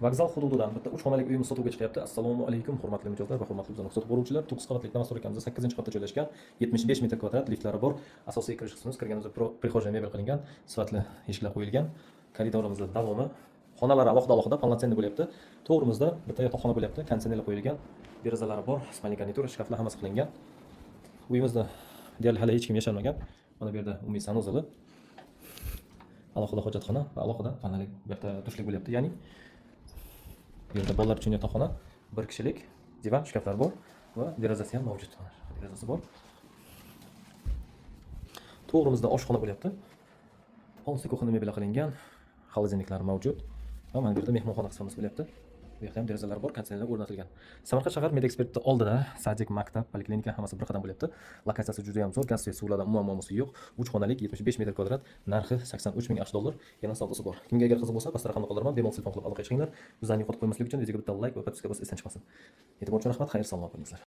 Vokzal hududidan bitta 3 xonalik uyimiz sotuvga chiqyapti. Assalomu alaykum hurmatli mijozlar va hurmatli bizning sotib boruvchilar. 9 qavatli Navstorikamizda 8-qavatda joylashgan 75 metr kvadrat liftlari bor. Asosiy kirish qismimiz kirganimizda prixojniy mebel qilingan, sifatli eshiklar qo'yilgan. Koridorimizda davomi, xonalar alohida polnoценный bo'lyapti. To'g'rimizda bitta yotoqxona bo'lyapti, konditsionerlar qo'yilgan, derazalari bor, spalni garnitur, shkaflar hammasi qilingan. Uyimizda deyarli hali hech kim yashalmagan. Mana bu yerda umumiy sanuzeli, alohida hojatxona va alohida vannalik, bu yerda dushlik bo'lyapti, ya'ni bu yerda bolalar uchun yotoqxona, bir kishilik divan, shkaflar bor va derazasi ham mavjud. Derazasi bor. To'g'rimizda oshxona bo'lyapti. Polностью kuxonli mebel qilingan, xolodilniklar mavjud. Va mana bu yerda mehmonxona qismimiz bo'lyapti. Bu yerda ham derazalar bor, konditsionerlar o'rnatilgan. Samarqand shahar Medekspertni oldida sadik, maktab, poliklinika hammasi bir qadam bo'lyapti. Lokatsiyasi juda ham zo'r, gaz suvlardan muammosi yo'q. 3 xonalik 75 metr kvadrat, narxi 83 ming $. Yana savdosi bor. Kimga agar qiziq bo'lsa, pastda raqamni qoldiraman, bemalol telefon qilib aloqaga chiqinglar. Bizlarni yo'qotib qo'ymaslik uchun videoga bitta like va podpiska bosib esdan chiqmasin. E'tibor uchun rahmat, xayr salomat bo'linglar.